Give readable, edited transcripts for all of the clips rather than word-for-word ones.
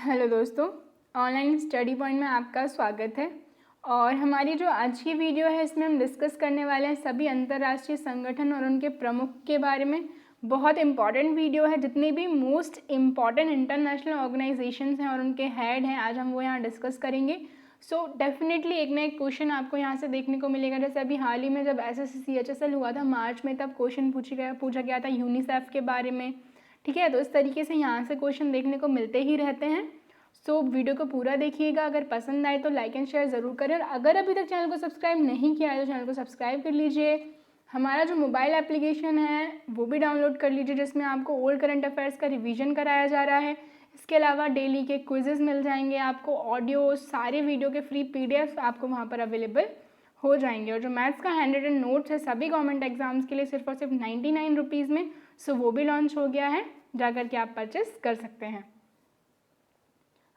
Hello दोस्तों, online study point में आपका स्वागत है। और हमारी जो आज की वीडियो है इसमें हम डिस्कस करने वाले हैं सभी अंतर्राष्ट्रीय संगठन और उनके प्रमुख के बारे में। बहुत इंपॉर्टेंट वीडियो है, जितने भी मोस्ट इम्पॉर्टेंट इंटरनेशनल ऑर्गेनाइजेशंस हैं और उनके हेड हैं आज हम वो यहाँ डिस्कस करेंगे। सो डेफिनेटली एक ना एक क्वेश्चन आपको यहाँ से देखने को मिलेगा। जैसे अभी हाल ही में जब SSC CHSL हुआ था मार्च में, तब क्वेश्चन पूछा गया था यूनिसेफ के बारे में। ठीक है, तो इस तरीके से यहाँ से क्वेश्चन देखने को मिलते ही रहते हैं। सो वीडियो को पूरा देखिएगा, अगर पसंद आए तो लाइक एंड शेयर ज़रूर करें। और अगर अभी तक चैनल को सब्सक्राइब नहीं किया है तो चैनल को सब्सक्राइब कर लीजिए। हमारा जो मोबाइल एप्लीकेशन है वो भी डाउनलोड कर लीजिए, जिसमें आपको ओल्ड करंट अफेयर्स का रिवीजन कराया जा रहा है। इसके अलावा डेली के क्विजेज़ मिल जाएंगे आपको, ऑडियो, सारे वीडियो के फ्री PDF आपको वहाँ पर अवेलेबल हो जाएंगे। और जो मैथ्स का हैंड रिटन नोट्स है सभी गवर्नमेंट एग्जाम्स के लिए सिर्फ और सिर्फ 99 रुपीज़ में, सो वो भी लॉन्च हो गया है, जाकर के आप परचेस कर सकते हैं।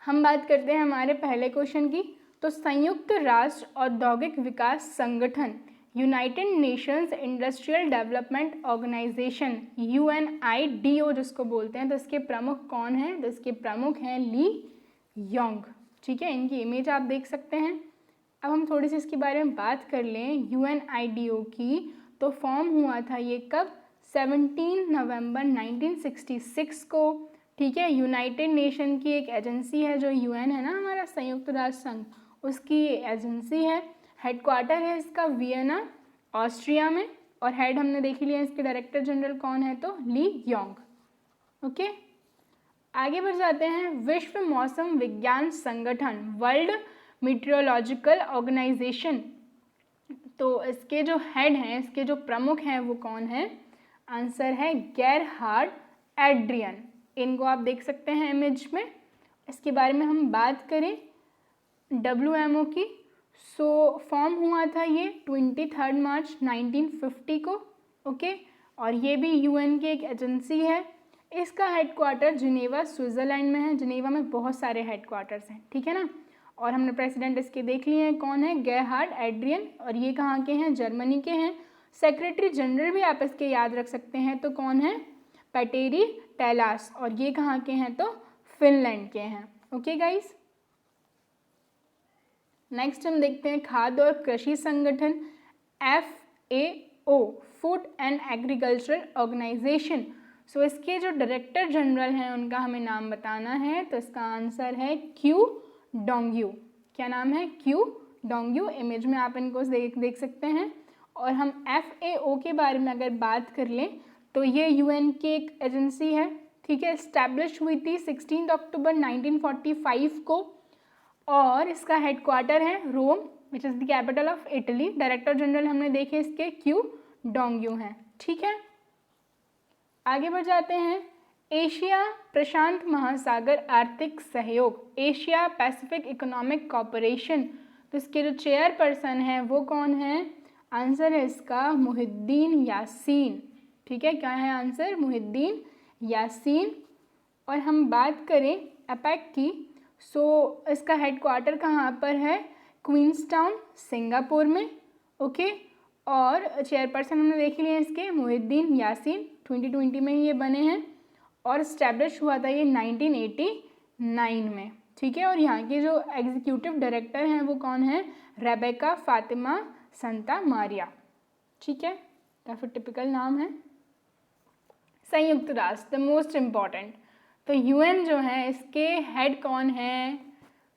हम बात करते हैं हमारे पहले क्वेश्चन की। तो संयुक्त राष्ट्र औद्योगिक विकास संगठन, United Nations Industrial Development Organisation, UNIDO जिसको बोलते हैं, तो इसके प्रमुख कौन हैं? तो इसके प्रमुख हैं ली योंग। ठीक है, इनकी इमेज आप देख सकते हैं। अब हम थोड़ी सी इसके बारे में बात कर लें UNIDO की। तो फॉर्म हुआ था ये कब? 17 नवंबर 1966 को। ठीक है, यूनाइटेड नेशन की एक एजेंसी है, जो UN है ना हमारा संयुक्त राष्ट्र संघ, उसकी एजेंसी है। हेडक्वार्टर है इसका वियना, ऑस्ट्रिया में। और हेड हमने देख लिया, इसके डायरेक्टर जनरल कौन है? तो ली योंग। ओके, आगे बढ़ जाते हैं। विश्व मौसम विज्ञान संगठन, वर्ल्ड मीटरोलॉजिकल ऑर्गेनाइजेशन, तो इसके जो हेड हैं, इसके जो प्रमुख हैं वो कौन है? आंसर है गेरहार्ड एड्रियन। इनको आप देख सकते हैं इमेज में। इसके बारे में हम बात करें WMO की, सो फॉर्म हुआ था ये 23 मार्च 1950 को। ओके, और ये भी UN की एक एजेंसी है। इसका हेडक्वार्टर जिनेवा स्विट्ज़रलैंड में है। जिनेवा में बहुत सारे हेडक्वार्टर्स हैं, ठीक है ना। और हमने प्रेसिडेंट इसके देख लिए हैं, कौन है? Gerhard Adrian. और ये कहाँ के हैं? जर्मनी के हैं। सेक्रेटरी जनरल भी आप इसके याद रख सकते हैं, तो कौन है? पेटेरी टेलास। और ये कहाँ के हैं? तो फिनलैंड के हैं। ओके गाइस, नेक्स्ट हम देखते हैं खाद्य और कृषि संगठन, FAO, food and agricultural organisation. So इसके जो डायरेक्टर जनरल हैं उनका हमें नाम बताना है। तो इसका आंसर है क्यू डोंग्यू। क्या नाम है? Q Dongyu. इमेज में आप इनको देख सकते हैं। और हम FAO के बारे में अगर बात कर लें तो ये UN की एक एजेंसी है। ठीक है, इस्टेब्लिश हुई थी 16 अक्टूबर 1945 को। और इसका हेडक्वार्टर है Rome, which is the capital of Italy. Director general हमने देखे इसके क्यू डोंग्यू हैं। ठीक है, आगे बढ़ जाते हैं। एशिया प्रशांत महासागर आर्थिक सहयोग, एशिया पैसिफिक इकोनॉमिक कॉरपोरेशन, तो इसके जो चेयरपर्सन है वो कौन है? आंसर है इसका मुहिद्दीन यासीन। ठीक है, क्या है आंसर? मुहिद्दीन यासीन। और हम बात करें APEC की, सो इसका हेडक्वार्टर कहाँ पर है? क्वींसटाउन, सिंगापुर में। ओके, और चेयरपर्सन हमने देख लिया इसके मुहिद्दीन यासीन। 2020 में ये बने हैं और इस्टेब्लिश हुआ था ये 1989 में। ठीक है, और यहाँ के जो एग्जीक्यूटिव डायरेक्टर हैं वो कौन है? रेबेका फातिमा संता मारिया। ठीक है, काफ़ी टिपिकल नाम है। संयुक्त राष्ट्र, द मोस्ट इम्पॉर्टेंट, तो UN जो है इसके हेड कौन है?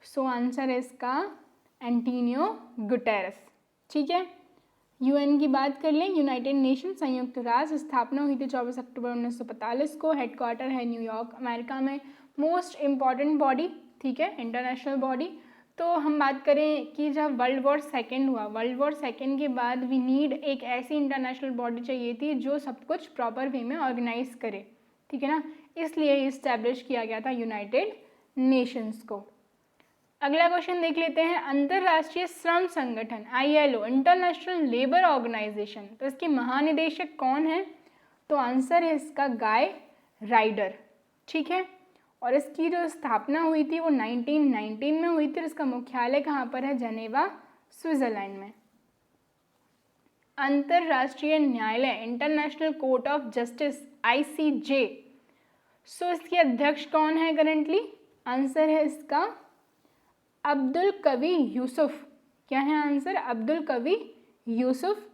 सो आंसर है इसका एंटोनियो गुटेरेस। ठीक है, UN की बात कर लें, यूनाइटेड नेशन संयुक्त राष्ट्र, स्थापना हुई थी 24 अक्टूबर 1945 को। हेडक्वार्टर है न्यूयॉर्क, अमेरिका में। मोस्ट इम्पॉर्टेंट बॉडी, ठीक है, इंटरनेशनल बॉडी। तो हम बात करें कि जब वर्ल्ड वॉर सेकेंड हुआ, वर्ल्ड वॉर सेकेंड के बाद वी नीड एक ऐसी इंटरनेशनल बॉडी चाहिए थी जो सब कुछ प्रॉपर वे में ऑर्गेनाइज करे। ठीक है ना, इसलिए इस्टेब्लिश किया गया था यूनाइटेड नेशंस को। अगला क्वेश्चन देख लेते हैं। अंतर्राष्ट्रीय श्रम संगठन, ILO, इंटरनेशनल लेबर ऑर्गेनाइजेशन, तो इसके महानिदेशक कौन है? तो आंसर है इसका गाय राइडर। ठीक है, और इसकी जो स्थापना हुई थी वो 1919 में हुई थी। इसका मुख्यालय कहाँ पर है? जेनेवा, स्विट्जरलैंड में। अंतर्राष्ट्रीय न्यायालय, international court of justice, ICJ, सो इसके अध्यक्ष कौन है करेंटली? आंसर है इसका अब्दुल कवी यूसुफ। क्या है आंसर? अब्दुल कवी यूसुफ।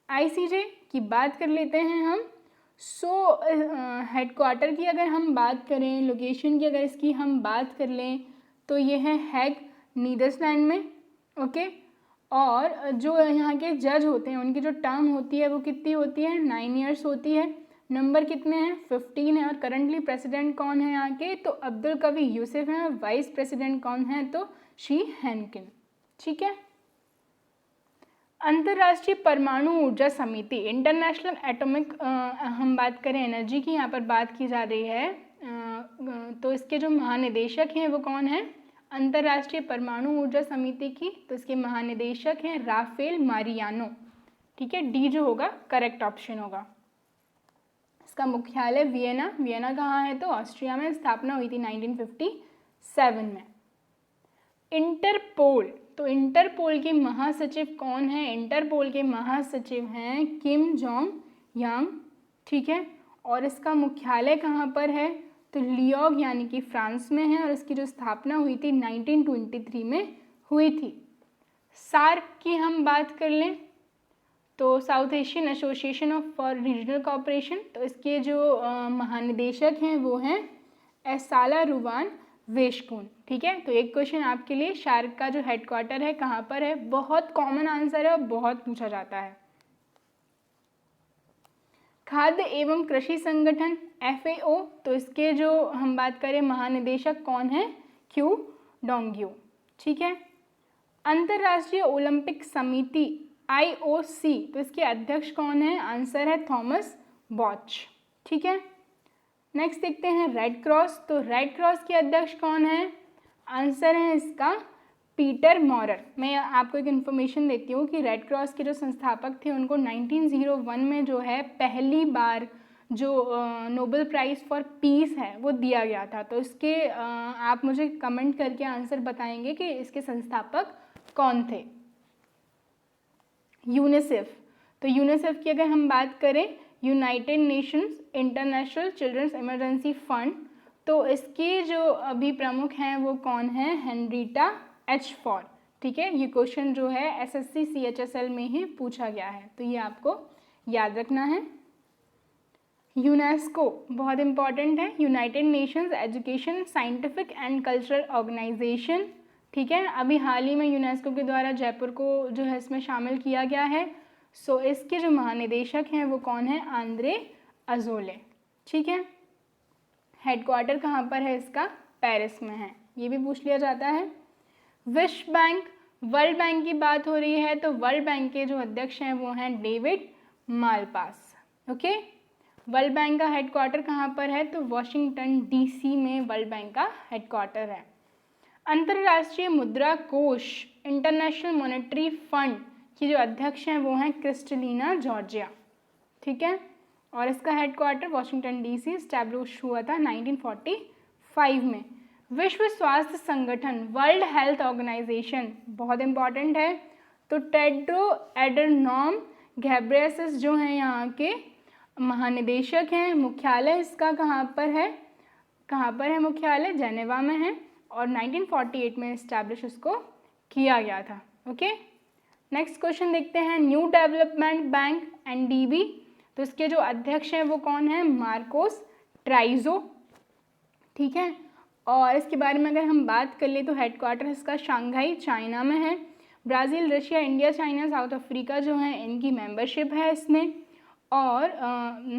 आईसीजे की बात कर लेते हैं हम। हेडक्वार्टर की अगर हम बात करें, लोकेशन की अगर इसकी हम बात कर लें तो ये है हैग, नीदरलैंड में। ओके। और जो यहाँ के जज होते हैं उनकी जो टर्म होती है वो कितनी होती है? 9 ईयर्स होती है। नंबर कितने हैं? 15 है। और करंटली प्रेसिडेंट कौन है यहाँ के? तो अब्दुल कवी यूसुफ हैं। और वाइस प्रेसिडेंट कौन है? तो शी हेनकिन। ठीक है। अंतर्राष्ट्रीय परमाणु ऊर्जा समिति, इंटरनेशनल एटॉमिक, हम बात करें एनर्जी की, यहाँ पर बात की जा रही है, तो इसके जो महानिदेशक हैं वो कौन है? अंतर्राष्ट्रीय परमाणु ऊर्जा समिति की, तो इसके महानिदेशक हैं राफेल मारियानो। ठीक है, डी जो होगा करेक्ट ऑप्शन होगा। इसका मुख्यालय वियना। वियना कहाँ है? तो ऑस्ट्रिया में। स्थापना हुई थी 1957 में। इंटरपोल, तो इंटरपोल के महासचिव कौन है? इंटरपोल के महासचिव हैं किम जोंग यांग। ठीक है। और इसका मुख्यालय कहाँ पर है? तो लियोग यानी कि फ्रांस में है। और इसकी जो स्थापना हुई थी 1923 में हुई थी। सार्क की हम बात कर लें तो south Asian association of for regional cooperation, तो इसके जो महानिदेशक हैं वो हैं एसाला रुवान वेशकुन। ठीक है। तो एक क्वेश्चन आपके लिए, सार्क का जो हेडक्वार्टर है कहाँ पर है? बहुत कॉमन आंसर है और बहुत पूछा जाता है। खाद्य एवं कृषि संगठन FAO, तो इसके जो हम बात करें महानिदेशक कौन है? Q Dongyu. ठीक है। अंतर्राष्ट्रीय ओलंपिक समिति IOC, तो इसके अध्यक्ष कौन है? आंसर है थॉमस बॉच। ठीक है। नेक्स्ट देखते हैं रेड क्रॉस, तो रेड क्रॉस के अध्यक्ष कौन है? आंसर है इसका पीटर मॉरर। मैं आपको एक इन्फॉर्मेशन देती हूँ कि रेड क्रॉस के जो संस्थापक थे उनको 1901 में जो है पहली बार जो नोबेल प्राइज़ फॉर पीस है वो दिया गया था। तो इसके आप मुझे कमेंट करके आंसर बताएंगे कि इसके संस्थापक कौन थे। यूनिसेफ, तो यूनिसेफ की अगर हम बात करें, United Nations International Children's Emergency Fund, तो इसके जो अभी प्रमुख हैं वो कौन है? Henrietta H Fore. ठीक है। ये क्वेश्चन जो है SSC CHSL में ही पूछा गया है, तो ये आपको याद रखना है। यूनेस्को बहुत इंपॉर्टेंट है, United Nations Education Scientific and Cultural Organisation. ठीक है। अभी हाल ही में यूनेस्को के द्वारा जयपुर को जो है इसमें शामिल किया गया है। सो इसके जो महानिदेशक हैं वो कौन है? Andre Azoulay. ठीक है। हेडक्वार्टर कहाँ पर है इसका? पेरिस में है। ये भी पूछ लिया जाता है। विश्व बैंक, वर्ल्ड बैंक की बात हो रही है, तो वर्ल्ड बैंक के जो अध्यक्ष हैं वो हैं David Malpass. Okay. World bank का हेडक्वार्टर कहाँ पर है? तो वॉशिंगटन DC में वर्ल्ड बैंक का हेडक्वार्टर है। अंतर्राष्ट्रीय मुद्रा कोष इंटरनेशनल मॉनेटरी फंड की जो अध्यक्ष हैं वो हैं क्रिस्टलिना जॉर्जिया। ठीक है। और इसका हेडक्वार्टर वॉशिंगटन DC स्टैब्लिश हुआ था 1945 में। विश्व स्वास्थ्य संगठन वर्ल्ड हेल्थ ऑर्गेनाइजेशन बहुत इंपॉर्टेंट है, तो टेड्रो एडरनॉम घेब्रेयेसस जो हैं यहाँ के महानिदेशक हैं। मुख्यालय इसका कहाँ पर है? कहाँ पर है मुख्यालय? जेनेवा में है। और 1948 में इस्टेब्लिश उसको किया गया था। ओके। नेक्स्ट क्वेश्चन देखते हैं, न्यू डेवलपमेंट बैंक NDB, तो इसके जो अध्यक्ष हैं वो कौन है? मार्कोस ट्राइजो। ठीक है। और इसके बारे में अगर हम बात कर लें तो हेडक्वार्टर इसका शंघाई चाइना में है। Brazil, Russia, India, China, south Africa जो है इनकी मेंबरशिप है इसमें। और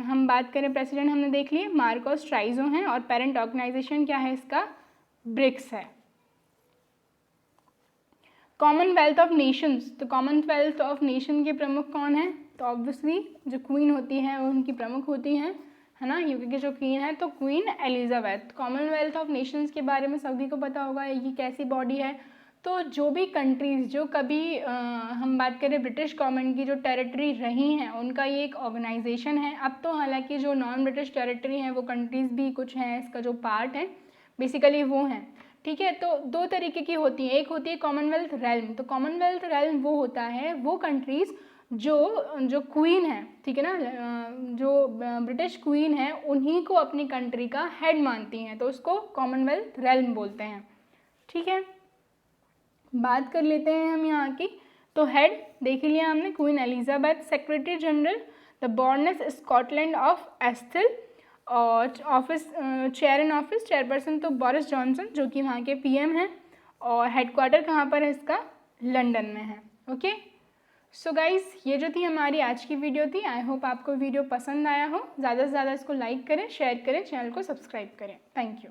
हम बात करें प्रेसिडेंट हमने देख लिए मार्कोस ट्राइजो हैं। और पेरेंट ऑर्गेनाइजेशन क्या है इसका? ब्रिक्स है। कॉमनवेल्थ ऑफ नेशंस, तो कॉमनवेल्थ ऑफ नेशन के प्रमुख कौन है? तो ऑब्वियसली जो क्वीन होती है वो उनकी प्रमुख होती हैं, है ना। यूके की जो क्वीन है तो queen Elizabeth. Commonwealth of Nations के बारे में सभी को पता होगा ये कैसी बॉडी है। तो जो भी कंट्रीज़ जो कभी हम बात करें ब्रिटिश गवर्नमेंट की जो टेरिटरी रही हैं उनका ये एक ऑर्गेनाइजेशन है। अब तो हालांकि जो नॉन ब्रिटिश टेरिटरी हैं वो कंट्रीज़ भी कुछ हैं, इसका जो पार्ट है बेसिकली वो हैं। ठीक है। तो दो तरीके की होती हैं, एक होती है कॉमनवेल्थ रेल्म। तो कॉमनवेल्थ रेल्म वो होता है वो कंट्रीज़ जो क्वीन है, ठीक है ना, जो ब्रिटिश क्वीन है उन्हीं को अपनी कंट्री का हेड मानती हैं, तो उसको कॉमनवेल्थ रेल्म बोलते हैं। ठीक है, बात कर लेते हैं हम यहाँ की। तो हेड देख लिया हमने, queen Elizabeth. Secretary general the baroness Scotland of Asthal, और office chair in office, chairperson तो बोरिस जॉनसन जो कि वहाँ के पीएम हैं, और हेडक्वार्टर कहाँ पर है इसका, लंदन में है। ओके, सो गाइस ये जो थी हमारी आज की वीडियो थी। आई होप आपको वीडियो पसंद आया हो। ज़्यादा से ज़्यादा इसको लाइक करें, शेयर करें, चैनल को सब्सक्राइब करें। Thank you.